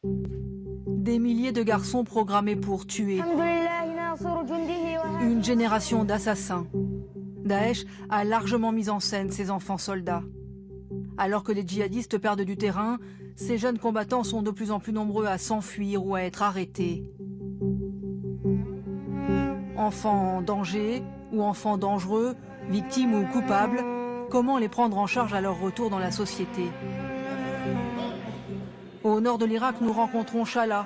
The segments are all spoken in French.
Des milliers de garçons programmés pour tuer. Une génération d'assassins. Daesh a largement mis en scène ses enfants soldats. Alors que les djihadistes perdent du terrain, ces jeunes combattants sont de plus en plus nombreux à s'enfuir ou à être arrêtés. Enfants en danger ou enfants dangereux, victimes ou coupables, comment les prendre en charge à leur retour dans la société? Au nord de l'Irak, nous rencontrons Shala.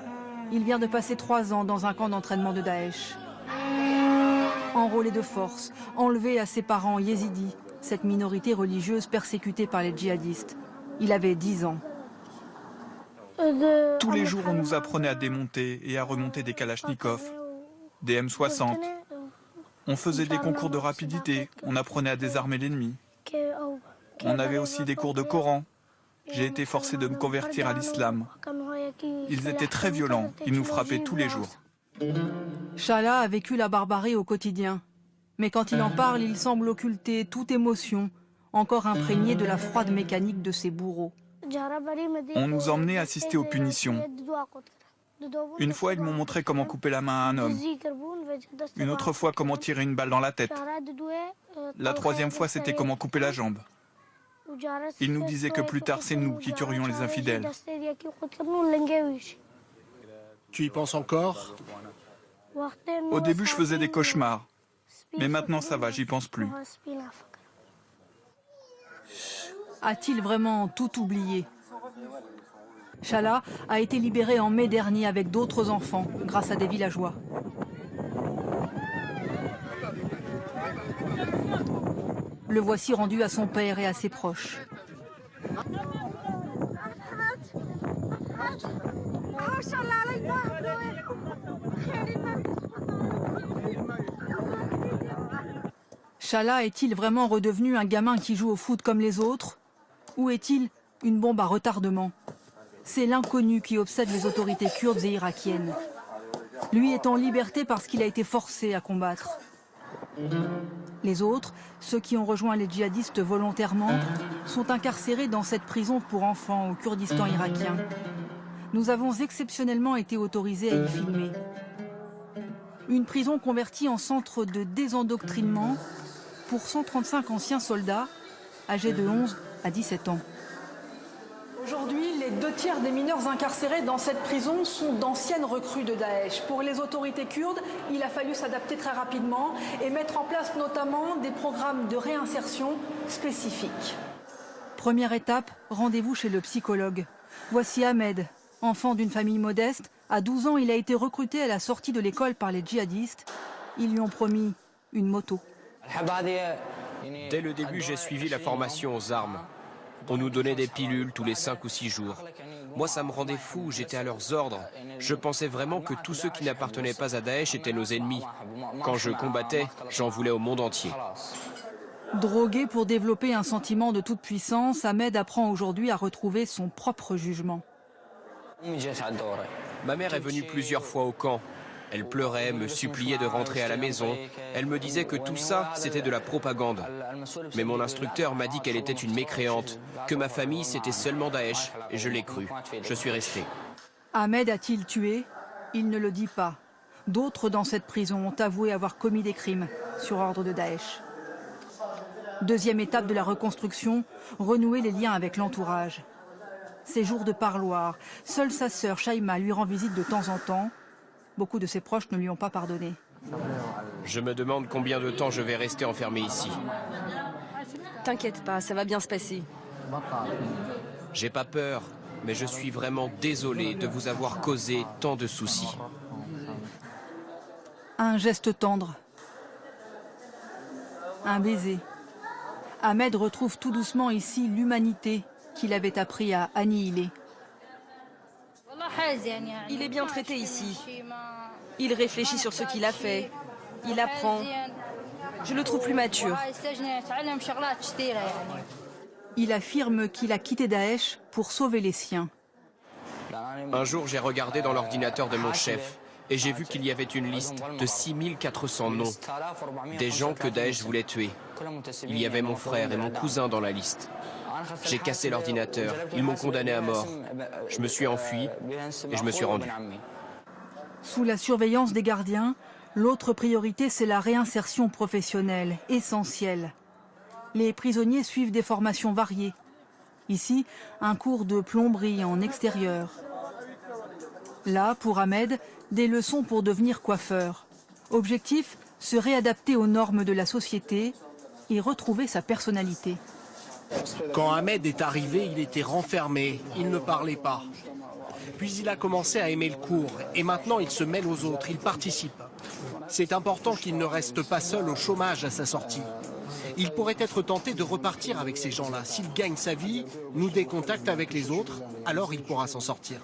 Il vient de passer 3 ans dans un camp d'entraînement de Daesh. Enrôlé de force, enlevé à ses parents yézidis, cette minorité religieuse persécutée par les djihadistes. Il avait 10 ans. Tous les jours, on nous apprenait à démonter et à remonter des kalachnikovs, des M60. On faisait des concours de rapidité, on apprenait à désarmer l'ennemi. On avait aussi des cours de Coran. J'ai été forcé de me convertir à l'islam. Ils étaient très violents, ils nous frappaient tous les jours. Shala a vécu la barbarie au quotidien. Mais quand il en parle, il semble occulter toute émotion, encore imprégnée de la froide mécanique de ses bourreaux. On nous emmenait assister aux punitions. Une fois, ils m'ont montré comment couper la main à un homme. Une autre fois, comment tirer une balle dans la tête. La troisième fois, c'était comment couper la jambe. Ils nous disaient que plus tard, c'est nous qui tuerions les infidèles. Tu y penses encore? Au début, je faisais des cauchemars. Mais maintenant, ça va, j'y pense plus. A-t-il vraiment tout oublié? Shala a été libéré en mai dernier avec d'autres enfants, grâce à des villageois. Le voici rendu à son père et à ses proches. Shala est-il vraiment redevenu un gamin qui joue au foot comme les autres? Ou est-il une bombe à retardement? C'est l'inconnu qui obsède les autorités kurdes et irakiennes. Lui est en liberté parce qu'il a été forcé à combattre. Les autres, ceux qui ont rejoint les djihadistes volontairement, sont incarcérés dans cette prison pour enfants au Kurdistan irakien. Nous avons exceptionnellement été autorisés à y filmer. Une prison convertie en centre de désendoctrinement pour 135 anciens soldats âgés de 11 à 17 ans. Aujourd'hui, les 2/3 des mineurs incarcérés dans cette prison sont d'anciennes recrues de Daesh. Pour les autorités kurdes, il a fallu s'adapter très rapidement et mettre en place notamment des programmes de réinsertion spécifiques. Première étape, rendez-vous chez le psychologue. Voici Ahmed, enfant d'une famille modeste. À 12 ans, il a été recruté à la sortie de l'école par les djihadistes. Ils lui ont promis une moto. Dès le début, j'ai suivi la formation aux armes. On nous donnait des pilules tous les 5 ou 6 jours. Moi, ça me rendait fou, j'étais à leurs ordres. Je pensais vraiment que tous ceux qui n'appartenaient pas à Daesh étaient nos ennemis. Quand je combattais, j'en voulais au monde entier. Drogué pour développer un sentiment de toute puissance, Ahmed apprend aujourd'hui à retrouver son propre jugement. Ma mère est venue plusieurs fois au camp. Elle pleurait, me suppliait de rentrer à la maison. Elle me disait que tout ça, c'était de la propagande. Mais mon instructeur m'a dit qu'elle était une mécréante, que ma famille, c'était seulement Daesh, et je l'ai cru. Je suis resté. Ahmed a-t-il tué? Il ne le dit pas. D'autres dans cette prison ont avoué avoir commis des crimes sur ordre de Daesh. Deuxième étape de la reconstruction, renouer les liens avec l'entourage. Ces jours de parloir, seule sa sœur Shaima lui rend visite de temps en temps. Beaucoup de ses proches ne lui ont pas pardonné. Je me demande combien de temps je vais rester enfermé ici. T'inquiète pas, ça va bien se passer. J'ai pas peur, mais je suis vraiment désolé de vous avoir causé tant de soucis. Un geste tendre. Un baiser. Ahmed retrouve tout doucement ici l'humanité qu'il avait appris à annihiler. Il est bien traité ici. Il réfléchit sur ce qu'il a fait. Il apprend. Je le trouve plus mature. Il affirme qu'il a quitté Daesh pour sauver les siens. Un jour, j'ai regardé dans l'ordinateur de mon chef et j'ai vu qu'il y avait une liste de 6400 noms. Des gens que Daesh voulait tuer. Il y avait mon frère et mon cousin dans la liste. J'ai cassé l'ordinateur. Ils m'ont condamné à mort. Je me suis enfui et je me suis rendu. Sous la surveillance des gardiens, l'autre priorité, c'est la réinsertion professionnelle, essentielle. Les prisonniers suivent des formations variées. Ici, un cours de plomberie en extérieur. Là, pour Ahmed, des leçons pour devenir coiffeur. Objectif, se réadapter aux normes de la société et retrouver sa personnalité. Quand Ahmed est arrivé, il était renfermé, il ne parlait pas. Puis il a commencé à aimer le cours et maintenant il se mêle aux autres, il participe. C'est important qu'il ne reste pas seul au chômage à sa sortie. Il pourrait être tenté de repartir avec ces gens-là. S'il gagne sa vie, nouer contact avec les autres, alors il pourra s'en sortir.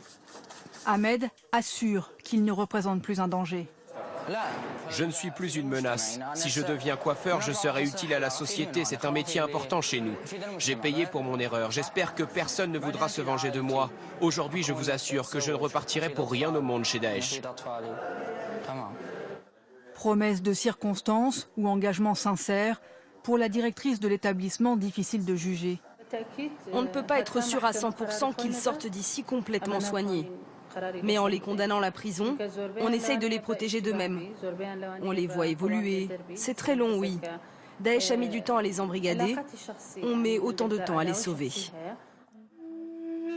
Ahmed assure qu'il ne représente plus un danger. Je ne suis plus une menace. Si je deviens coiffeur, je serai utile à la société. C'est un métier important chez nous. J'ai payé pour mon erreur. J'espère que personne ne voudra se venger de moi. Aujourd'hui, je vous assure que je ne repartirai pour rien au monde chez Daesh. Promesse de circonstance ou engagement sincère, pour la directrice de l'établissement, difficile de juger. On ne peut pas être sûr à 100% qu'ils sortent d'ici complètement soignés. Mais en les condamnant à la prison, on essaye de les protéger d'eux-mêmes. On les voit évoluer. C'est très long, oui. Daesh a mis du temps à les embrigader. On met autant de temps à les sauver.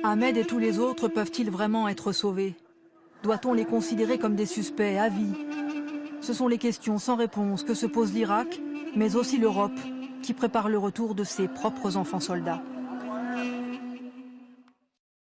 Ahmed et tous les autres peuvent-ils vraiment être sauvés? Doit-on les considérer comme des suspects à vie? Ce sont les questions sans réponse que se pose l'Irak, mais aussi l'Europe, qui prépare le retour de ses propres enfants soldats.